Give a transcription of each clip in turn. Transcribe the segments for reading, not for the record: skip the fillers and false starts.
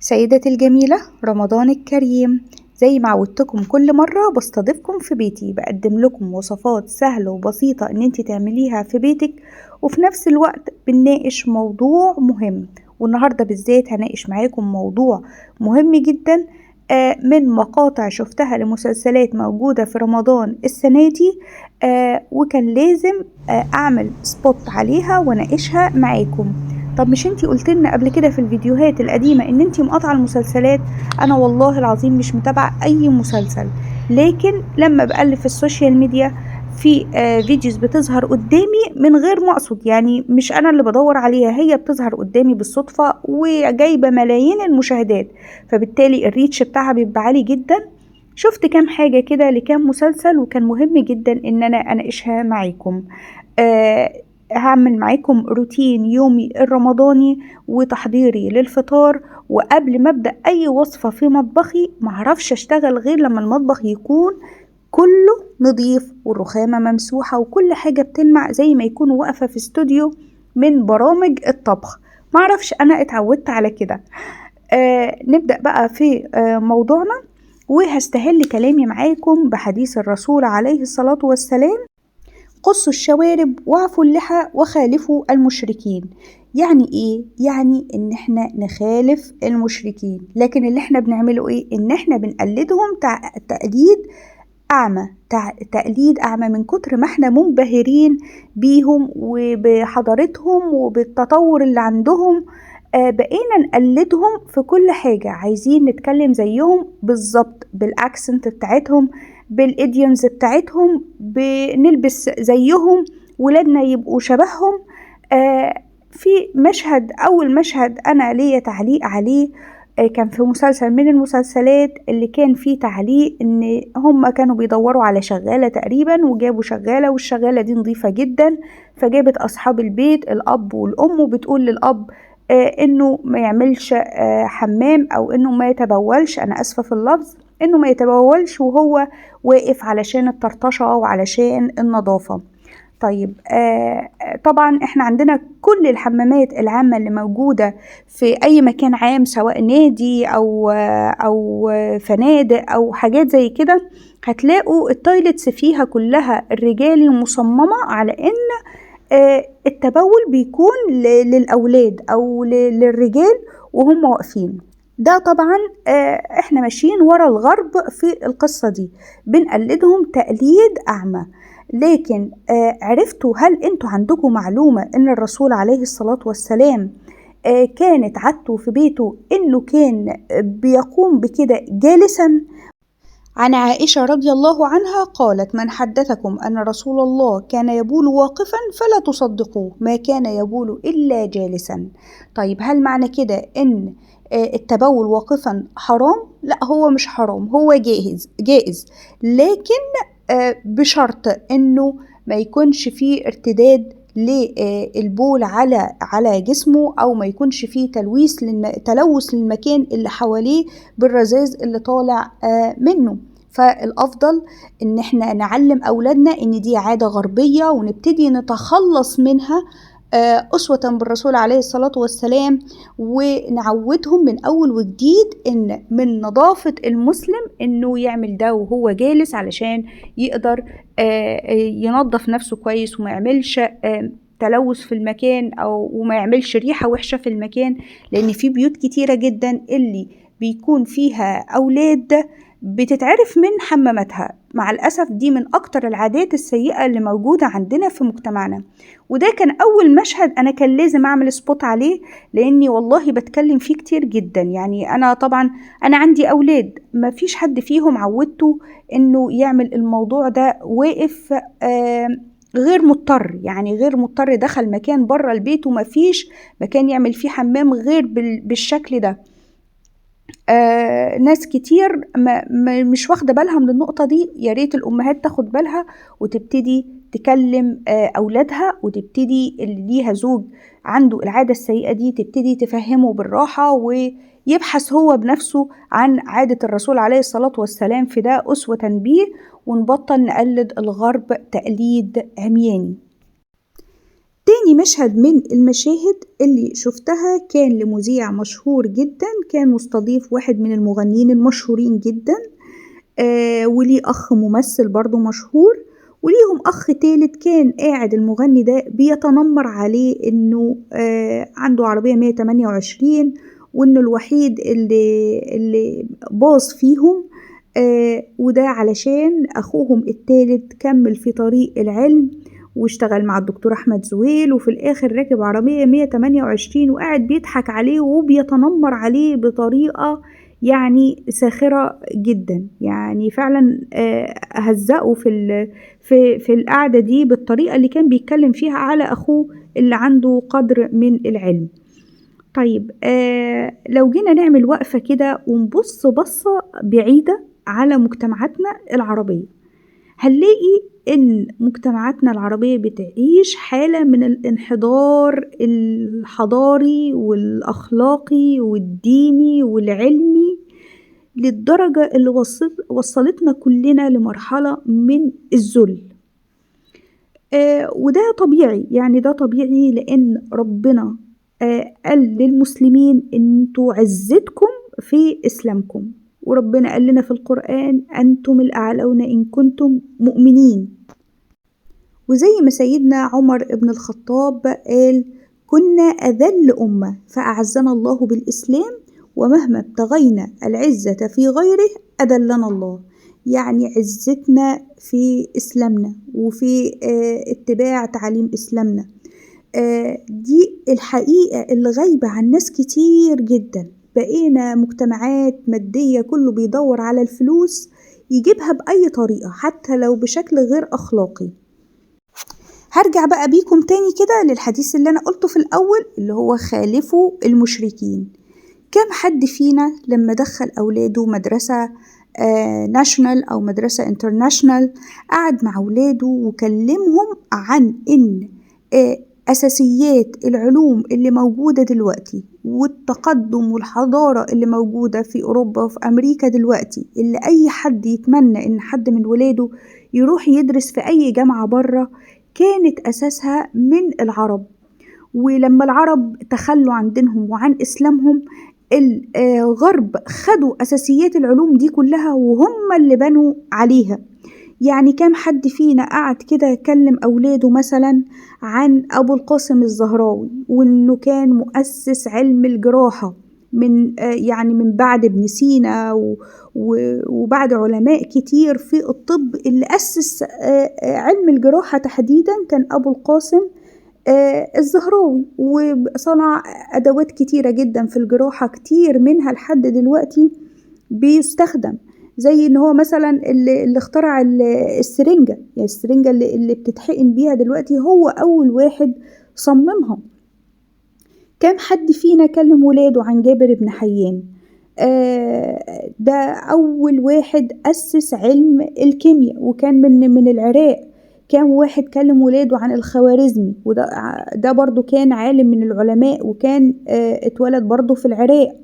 سيدتي الجميلة، رمضان الكريم. زي ما عودتكم كل مرة بستضيفكم في بيتي، بقدم لكم وصفات سهلة وبسيطة ان انت تعمليها في بيتك، وفي نفس الوقت بنناقش موضوع مهم. والنهاردة بالذات هناقش معاكم موضوع مهم جدا، من مقاطع شفتها لمسلسلات موجودة في رمضان السنة دي، وكان لازم اعمل سبوت عليها وناقشها معاكم. طب مش انتي قلتلنا قبل كده في الفيديوهات القديمة ان انتي مقاطعة المسلسلات؟ انا والله العظيم مش متابعة اي مسلسل، لكن لما بقلب في السوشيال ميديا في فيديوز بتظهر قدامي من غير ما اقصد، يعني مش انا اللي بدور عليها، هي بتظهر قدامي بالصدفة وجايبة ملايين المشاهدات، فبالتالي الريتش بتاعها بيبقى عالي جدا. شفت كام حاجة كده لكام مسلسل، وكان مهم جدا ان انا اناقشها معاكم. آه هعمل معاكم روتين يومي الرمضاني وتحضيري للفطار، وقبل ما ابدأ اي وصفة في مطبخي معرفش اشتغل غير لما المطبخ يكون كله نظيف والرخامة ممسوحة وكل حاجة بتلمع زي ما يكون واقفة في استوديو من برامج الطبخ. معرفش انا اتعودت على كده. نبدأ بقى في موضوعنا، وهستهل كلامي معاكم بحديث الرسول عليه الصلاة والسلام: قصوا الشوارب واعفوا اللحى وخالفوا المشركين. يعني ايه؟ يعني ان احنا نخالف المشركين، لكن اللي احنا بنعمله ايه؟ ان احنا بنقلدهم تقليد اعمى، تقليد اعمى من كتر ما احنا منبهرين بيهم وبحضارتهم وبالتطور اللي عندهم. بقينا نقلدهم في كل حاجة، عايزين نتكلم زيهم بالظبط، بالاكسنت بتاعتهم، بالايديومز بتاعتهم، بنلبس زيهم، ولادنا يبقوا شبههم. في مشهد، اول مشهد انا ليا تعليق عليه، كان في مسلسل من المسلسلات اللي كان فيه تعليق ان هم كانوا بيدوروا على شغالة تقريبا، وجابوا شغالة والشغالة دي نظيفة جدا، فجابت اصحاب البيت الاب والام وبتقول للاب انه ما يعملش حمام، او انه ما يتبولش، انا اسفة في اللفظ، انه ما يتبولش وهو واقف علشان الطرطشة وعلشان النظافة. طيب طبعا احنا عندنا كل الحمامات العامة اللي موجودة في اي مكان عام، سواء نادي او فنادق او حاجات زي كده، هتلاقوا التويلتس فيها كلها الرجالي مصممة على ان التبول بيكون للأولاد أو للرجال وهم واقفين. ده طبعا احنا ماشيين ورا الغرب في القصة دي، بنقلدهم تقليد أعمى. لكن عرفتوا، هل انتوا عندكم معلومة ان الرسول عليه الصلاة والسلام كانت عادته في بيته انه كان بيقوم بكده جالسا؟ عن عائشة رضي الله عنها قالت: من حدثكم أن رسول الله كان يبول واقفا فلا تصدقوه، ما كان يبول إلا جالسا. طيب هل معنى كده أن التبول واقفا حرام؟ لا، هو مش حرام، هو جائز، لكن بشرط أنه ما يكونش فيه ارتداد للبول على جسمه، او ما يكونش فيه تلوث للمكان اللي حواليه بالرذاذ اللي طالع منه. فالافضل ان احنا نعلم اولادنا ان دي عادة غربية ونبتدي نتخلص منها أسوة بالرسول عليه الصلاة والسلام، ونعودهم من أول وجديد إن من نظافة المسلم إنه يعمل ده وهو جالس، علشان يقدر ينظف نفسه كويس وما يعملش تلوث في المكان وما يعملش ريحة وحشة في المكان. لأن في بيوت كتيرة جدا اللي بيكون فيها أولاد بتتعرف من حماماتها، مع الأسف دي من أكتر العادات السيئة اللي موجودة عندنا في مجتمعنا. وده كان أول مشهد أنا كان لازم أعمل سبوت عليه، لأني والله بتكلم فيه كتير جدا. يعني أنا طبعا أنا عندي أولاد، ما فيش حد فيهم عودته إنه يعمل الموضوع ده واقف غير مضطر، يعني غير مضطر دخل مكان بره البيت وما فيش مكان يعمل فيه حمام غير بالشكل ده. ناس كتير مش واخدة بالها من النقطة دي. يا ريت الأمهات تاخد بالها وتبتدي تكلم أولادها، وتبتدي اللي ليها زوج عنده العادة السيئة دي تبتدي تفهمه بالراحة، ويبحث هو بنفسه عن عادة الرسول عليه الصلاة والسلام في ده أسوة بيه، ونبطل نقلد الغرب تقليد عمياني. تاني مشهد من المشاهد اللي شفتها كان لمذيع مشهور جدا، كان مستضيف واحد من المغنيين المشهورين جدا، وليه أخ ممثل برضو مشهور، وليهم أخ تالت كان قاعد المغني ده بيتنمر عليه إنه عنده عربية 128 وإنه الوحيد اللي باظ فيهم، وده علشان أخوهم التالت كمل في طريق العلم واشتغل مع الدكتور أحمد زويل، وفي الآخر راكب عربية 128 وقاعد بيضحك عليه وبيتنمر عليه بطريقة يعني ساخرة جدا. يعني فعلا هزقوا في القعدة دي بالطريقة اللي كان بيتكلم فيها على أخوه اللي عنده قدر من العلم. طيب لو جينا نعمل وقفة كده ونبص بصة بعيدة على مجتمعاتنا العربية، هنلاقي إن مجتمعاتنا العربية بتعيش حالة من الانحدار الحضاري والأخلاقي والديني والعلمي للدرجة اللي وصلتنا كلنا لمرحلة من الذل. وده طبيعي، يعني ده طبيعي لأن ربنا قال للمسلمين انتوا عزتكم في إسلامكم، وربنا قال لنا في القرآن أنتم الأعلون إن كنتم مؤمنين. وزي ما سيدنا عمر بن الخطاب قال كنا أذل أمة فأعزنا الله بالإسلام ومهما ابتغينا العزة في غيره أذلنا الله. يعني عزتنا في إسلامنا وفي اتباع تعليم إسلامنا، دي الحقيقة اللي غايبة عن ناس كتير جدا. بقينا مجتمعات مادية، كله بيدور على الفلوس يجيبها بأي طريقة حتى لو بشكل غير أخلاقي. هرجع بقى بيكم تاني كده للحديث اللي أنا قلته في الأول اللي هو خالفوا المشركين. كم حد فينا لما دخل أولاده مدرسة ناشونال أو مدرسة انترناشونال قعد مع أولاده وكلمهم عن إن أساسيات العلوم اللي موجودة دلوقتي والتقدم والحضارة اللي موجودة في أوروبا وفي أمريكا دلوقتي، اللي أي حد يتمنى إن حد من ولاده يروح يدرس في أي جامعة برة، كانت أساسها من العرب. ولما العرب تخلوا عن دينهم وعن إسلامهم، الغرب خدوا أساسيات العلوم دي كلها وهم اللي بنوا عليها. يعني كام حد فينا قعد كده يكلم أولاده مثلا عن أبو القاسم الزهراوي وإنه كان مؤسس علم الجراحة يعني من بعد ابن سينا وبعد علماء كتير في الطب، اللي أسس علم الجراحة تحديدا كان أبو القاسم الزهراوي، وصنع أدوات كتيرة جدا في الجراحة، كتير منها لحد دلوقتي بيستخدم، زي ان هو مثلا اللي اخترع السرنجة، يعني السرنجة اللي بتتحقن بيها دلوقتي هو اول واحد صممها. كم حد فينا كلم ولاده عن جابر بن حيان؟ ده اول واحد اسس علم الكيمياء وكان من العراق. كان واحد كلم ولاده عن الخوارزمي، وده برضو كان عالم من العلماء وكان اتولد برضو في العراق.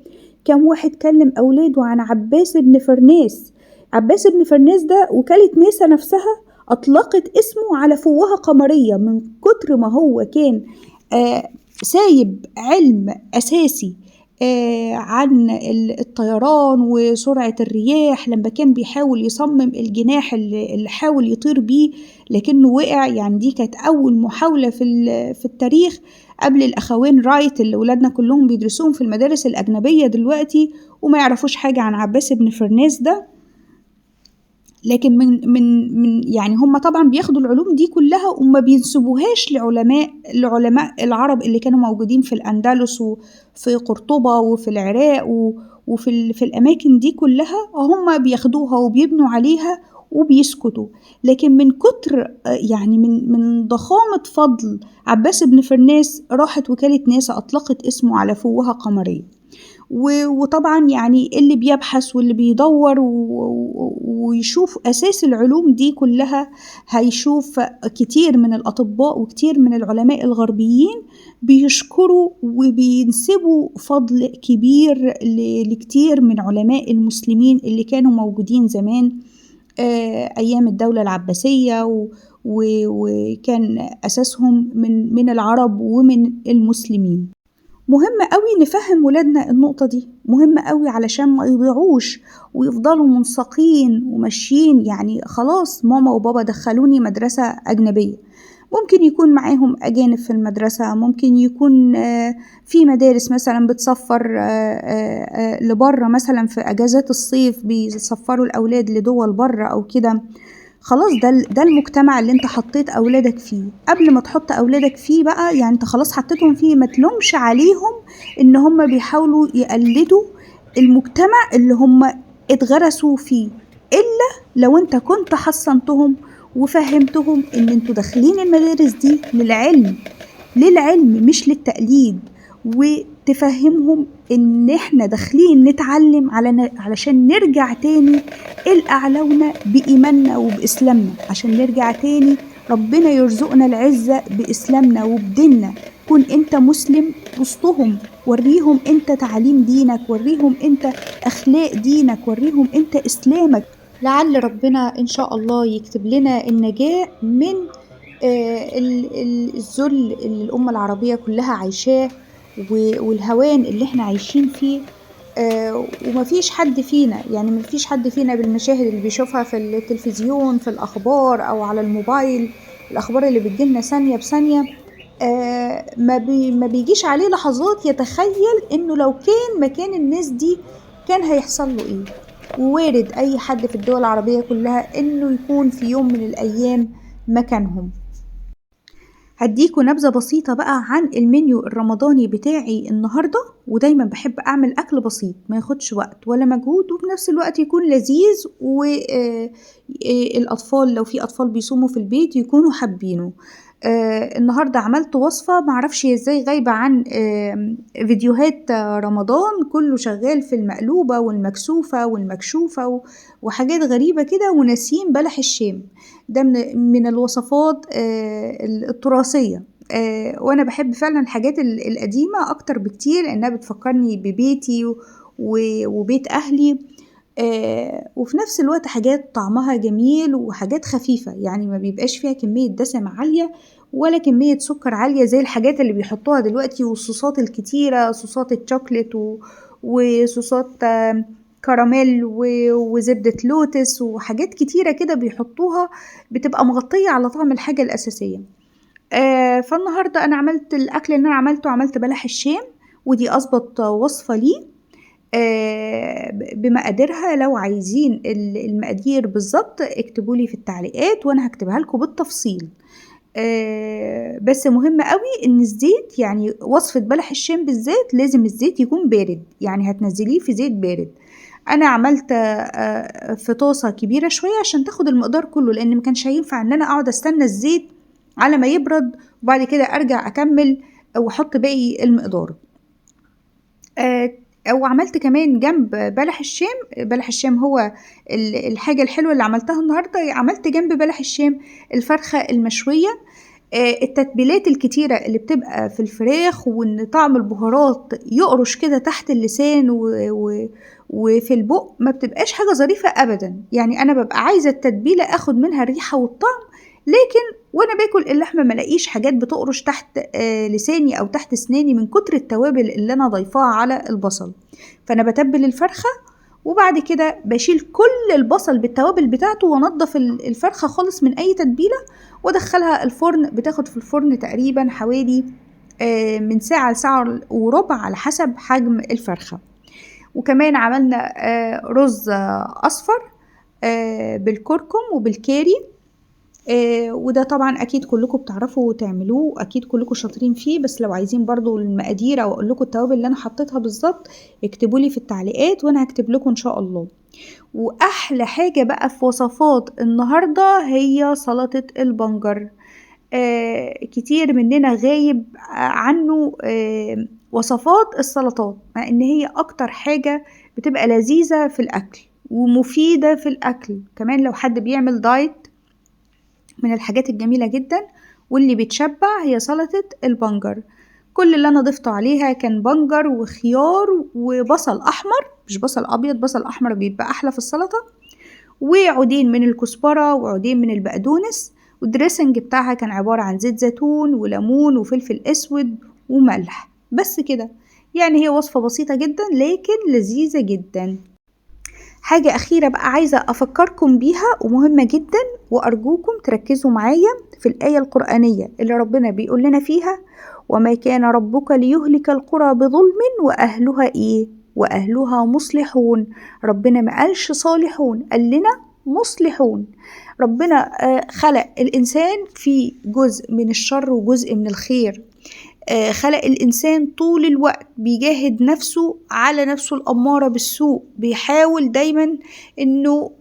كم واحد كلم أولاده عن عباس بن فرناس؟ عباس بن فرناس ده وكالة ناسا نفسها أطلقت اسمه على فوهة قمرية من كتر ما هو كان سايب علم أساسي عن الطيران وسرعة الرياح. لما كان بيحاول يصمم الجناح اللي حاول يطير بيه لكنه وقع، يعني دي كانت أول محاولة في التاريخ قبل الأخوين رايت اللي ولادنا كلهم بيدرسوهم في المدارس الأجنبية دلوقتي وما يعرفوش حاجة عن عباس بن فرناس ده. لكن من يعني هم طبعا بياخدوا العلوم دي كلها وما بينسبوهاش لعلماء العرب اللي كانوا موجودين في الأندلس وفي قرطبة وفي العراق وفي الأماكن دي كلها، هم بياخدوها وبيبنوا عليها وبيسكتوا. لكن من كتر يعني من ضخامة فضل عباس بن فرناس راحت وكالة ناسا أطلقت اسمه على فوهة قمرية. وطبعا يعني اللي بيبحث واللي بيدور ويشوف أساس العلوم دي كلها هيشوف كتير من الأطباء وكتير من العلماء الغربيين بيشكروا وبينسبوا فضل كبير لكتير من علماء المسلمين اللي كانوا موجودين زمان أيام الدولة العباسية وكان أساسهم من العرب ومن المسلمين. مهم قوي نفهم ولادنا النقطة دي، مهم قوي علشان ما يضيعوش ويفضلوا منساقين وماشيين. يعني خلاص ماما وبابا دخلوني مدرسة أجنبية، ممكن يكون معاهم أجانب في المدرسة، ممكن يكون في مدارس مثلا بتسفر لبره، مثلا في أجازات الصيف بيسفروا الأولاد لدول بره أو كده. خلاص ده المجتمع اللي انت حطيت أولادك فيه. قبل ما تحط أولادك فيه بقى، يعني انت خلاص حطيتهم فيه، ما تلومش عليهم إن هم بيحاولوا يقلدوا المجتمع اللي هم اتغرسوا فيه، إلا لو انت كنت حصنتهم وفهمتهم ان انتوا داخلين المدارس دي للعلم مش للتقليد، وتفهمهم ان احنا داخلين نتعلم علشان نرجع تاني الأعلونا بإيماننا وبإسلامنا، عشان نرجع تاني ربنا يرزقنا العزة بإسلامنا وبديننا. كن انت مسلم وسطهم، وريهم انت تعليم دينك، وريهم انت أخلاق دينك، وريهم انت إسلامك، لعل ربنا إن شاء الله يكتب لنا النجاة من الذل اللي الأمة العربية كلها عايشاه، والهوان اللي احنا عايشين فيه. ومفيش حد فينا، يعني مفيش حد فينا بالمشاهد اللي بيشوفها في التلفزيون، في الأخبار أو على الموبايل، الأخبار اللي بتجيلنا ثانية بثانية، ما بيجيش عليه لحظات يتخيل إنه لو كان مكان الناس دي كان هيحصل له إيه. ووارد أي حد في الدول العربية كلها إنه يكون في يوم من الأيام مكانهم. هديكوا نبذة بسيطة بقى عن المنيو الرمضاني بتاعي النهاردة. ودايما بحب أعمل أكل بسيط ما ياخدش وقت ولا مجهود، وفي نفس الوقت يكون لذيذ، والأطفال لو في أطفال بيصوموا في البيت يكونوا حابينه. النهاردة عملت وصفة معرفش ازاي غايبة عن فيديوهات رمضان، كله شغال في المقلوبة والمكسوفة والمكشوفة وحاجات غريبة كده، وناسين بلح الشام. ده من الوصفات التراثية، وانا بحب فعلا الحاجات القديمة اكتر بكتير، لانها بتفكرني ببيتي وبيت اهلي. وفي نفس الوقت حاجات طعمها جميل وحاجات خفيفة، يعني ما بيبقاش فيها كمية دسم عالية ولا كمية سكر عالية زي الحاجات اللي بيحطوها دلوقتي، والصوصات الكتيرة، صوصات الشوكليت وصوصات كراميل وزبدة لوتس وحاجات كتيرة كده بيحطوها، بتبقى مغطية على طعم الحاجة الأساسية. فالنهاردة أنا عملت الأكل اللي أنا عملت بلح الشام، ودي أظبط وصفة ليه بمقاديرها. لو عايزين المقادير بالظبط اكتبولي في التعليقات وانا هكتبها لكم بالتفصيل. بس مهم قوي ان الزيت، يعني وصفة بلح الشام بالذات لازم الزيت يكون بارد، يعني هتنزليه في زيت بارد. انا عملت في طاسة كبيرة شوية عشان تاخد المقدار كله، لان ما كانش هينفع ان انا اقعد استنى الزيت على ما يبرد وبعد كده ارجع اكمل واحط باقي المقدار. وعملت كمان جنب بلح الشام هو الحاجة الحلوة اللي عملتها النهاردة. عملت جنب بلح الشام الفرخة المشوية. التتبيلات الكتيرة اللي بتبقى في الفراخ، وان طعم البهارات يقرش كده تحت اللسان وفي البق، ما بتبقاش حاجة ظريفة ابدا. يعني انا ببقى عايزة التتبيلة اخد منها الريحة والطعم، لكن وانا باكل اللحمة ملاقيش حاجات بتقرش تحت لساني او تحت اسناني من كتر التوابل اللي انا ضيفاها على البصل. فانا بتبل الفرخة وبعد كده بشيل كل البصل بالتوابل بتاعته، وانضف الفرخة خالص من اي تتبيلة، وادخلها الفرن. بتاخد في الفرن تقريبا حوالي من ساعة لساعة وربع على حسب حجم الفرخة. وكمان عملنا رز اصفر بالكركم وبالكاري. وده طبعا اكيد كلكم بتعرفوا تعملوه، اكيد كلكم شاطرين فيه، بس لو عايزين برضو المقادير او اقول لكم التوابل اللي انا حطيتها بالظبط اكتبوا لي في التعليقات وانا هكتب لكم ان شاء الله. واحلى حاجة بقى في وصفات النهاردة هي سلطة البنجر. كتير مننا غايب عنه وصفات السلطات، مع ان هي اكتر حاجة بتبقى لذيذة في الاكل ومفيدة في الاكل. كمان لو حد بيعمل دايت، من الحاجات الجميلة جدا واللي بتشبع هي سلطة البنجر. كل اللي انا ضفته عليها كان بنجر وخيار وبصل احمر، مش بصل ابيض، بصل احمر بيبقى احلى في السلطة، وعودين من الكزبرة وعودين من البقدونس، والدريسنج بتاعها كان عبارة عن زيت زيتون وليمون وفلفل أسود وملح، بس كده. يعني هي وصفة بسيطة جدا لكن لذيذة جدا. حاجة أخيرة بقى عايزة أفكركم بيها ومهمة جدا، وأرجوكم تركزوا معايا في الآية القرآنية اللي ربنا بيقول لنا فيها: وما كان ربك ليهلك القرى بظلم وأهلها إيه؟ وأهلها مصلحون. ربنا ما قالش صالحون، قال لنا مصلحون. ربنا خلق الإنسان في جزء من الشر وجزء من الخير. خلق الإنسان طول الوقت بيجاهد نفسه على نفسه الأمارة بالسوء، بيحاول دايما إنه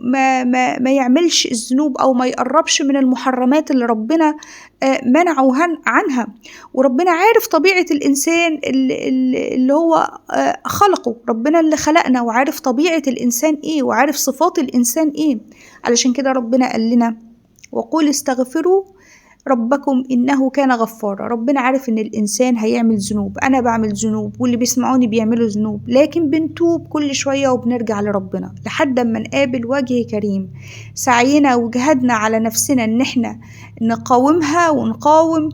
ما يعملش الذنوب أو ما يقربش من المحرمات اللي ربنا منعه عنها. وربنا عارف طبيعة الإنسان اللي هو خلقه، ربنا اللي خلقنا وعارف طبيعة الإنسان إيه وعارف صفات الإنسان إيه. علشان كده ربنا قال لنا: وقول استغفروا ربكم إنه كان غفارا. ربنا عارف إن الإنسان هيعمل ذنوب، أنا بعمل ذنوب واللي بيسمعوني بيعملوا ذنوب، لكن بنتوب كل شوية وبنرجع لربنا لحد ما نقابل وجه كريم. سعينا وجهدنا على نفسنا إن احنا نقاومها ونقاوم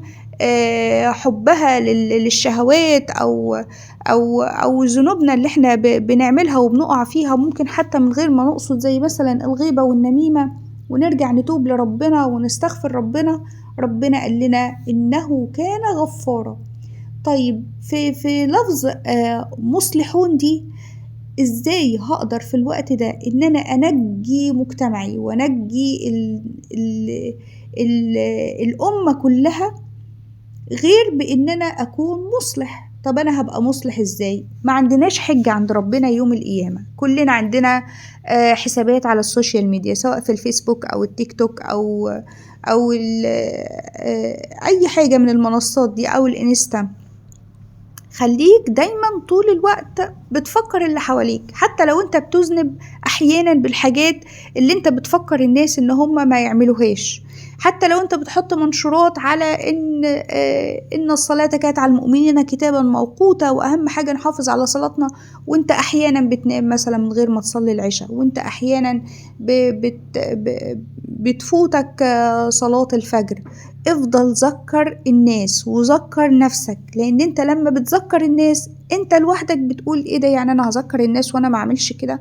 حبها للشهوات أو ذنوبنا اللي احنا بنعملها وبنقع فيها، ممكن حتى من غير ما نقصد، زي مثلا الغيبة والنميمة، ونرجع نتوب لربنا ونستغفر ربنا. ربنا قال لنا إنه كان غفارا. طيب في لفظ مصلحون دي، إزاي هقدر في الوقت ده إن أنا أنجي مجتمعي وأنجي الأمة كلها غير بإن أنا أكون مصلح؟ طب أنا هبقى مصلح إزاي؟ ما عندناش حجة عند ربنا يوم القيامة. كلنا عندنا حسابات على السوشيال ميديا، سواء في الفيسبوك أو التيك توك أو أي حاجة من المنصات دي أو الإنستا. خليك دايما طول الوقت بتفكر اللي حواليك، حتى لو انت بتذنب احيانا بالحاجات اللي انت بتفكر الناس ان هم ما يعملوهاش. حتى لو انت بتحط منشورات على ان الصلاة كانت على المؤمنين كتابا موقوتا، واهم حاجة نحافظ على صلاتنا، وانت احيانا بتنام مثلا من غير ما تصلي العشاء، وانت احيانا بتفوتك صلاة الفجر. افضل ذكر الناس وذكر نفسك، لان انت لما بتذكر الناس انت لوحدك بتقول ايه ده، يعني انا هذكر الناس وانا ما اعملش كده؟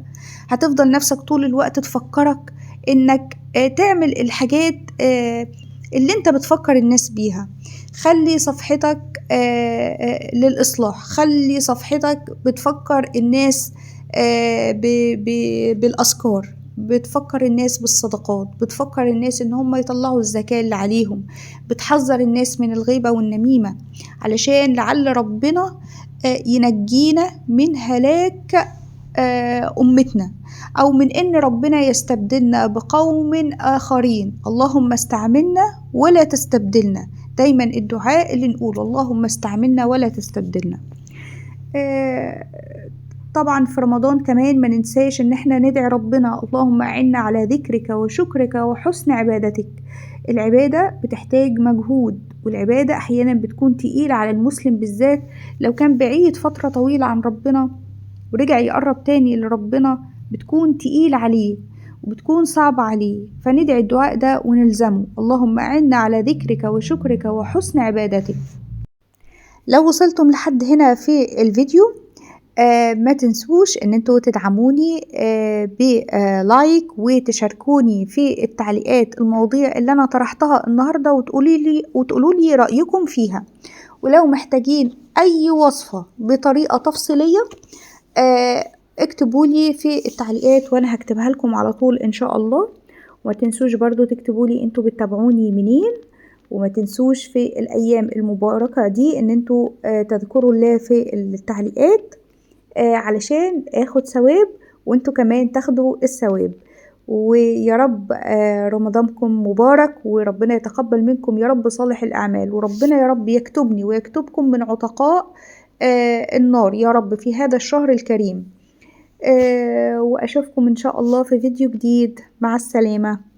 هتفضل نفسك طول الوقت تفكرك انك تعمل الحاجات اللي انت بتفكر الناس بيها. خلي صفحتك للإصلاح، خلي صفحتك بتفكر الناس بالأذكار، بتفكر الناس بالصدقات، بتفكر الناس ان هم يطلعوا الزكاة اللي عليهم، بتحذر الناس من الغيبة والنميمة، علشان لعل ربنا ينجينا من هلاك أمتنا، أو من إن ربنا يستبدلنا بقوم آخرين. اللهم استعملنا ولا تستبدلنا، دايما الدعاء اللي نقوله: اللهم استعملنا ولا تستبدلنا. طبعا في رمضان كمان ما ننساش ان احنا ندعي ربنا: اللهم أعنا على ذكرك وشكرك وحسن عبادتك. العبادة بتحتاج مجهود، والعبادة احيانا بتكون تقيلة على المسلم، بالذات لو كان بعيد فترة طويلة عن ربنا ورجع يقرب تاني لربنا، بتكون تقيلة عليه وبتكون صعبة عليه. فندعي الدعاء ده ونلزمه: اللهم أعنا على ذكرك وشكرك وحسن عبادتك. لو وصلتم لحد هنا في الفيديو ما تنسوش ان انتوا تدعموني بلايك وتشاركوني في التعليقات المواضيع اللي انا طرحتها النهاردة، وتقولوا لي رأيكم فيها. ولو محتاجين اي وصفة بطريقة تفصيلية اكتبوا لي في التعليقات وانا هكتبها لكم على طول ان شاء الله. وما تنسوش برضو تكتبوا لي انتوا بتتابعوني منين، وما تنسوش في الايام المباركة دي ان انتوا تذكروا الله في التعليقات علشان اخد ثواب وانتوا كمان تاخدوا الثواب. ويا رب رمضانكم مبارك، وربنا يتقبل منكم يا رب صالح الأعمال، وربنا يا رب يكتبني ويكتبكم من عتقاء النار يا رب في هذا الشهر الكريم. وأشوفكم إن شاء الله في فيديو جديد. مع السلامة.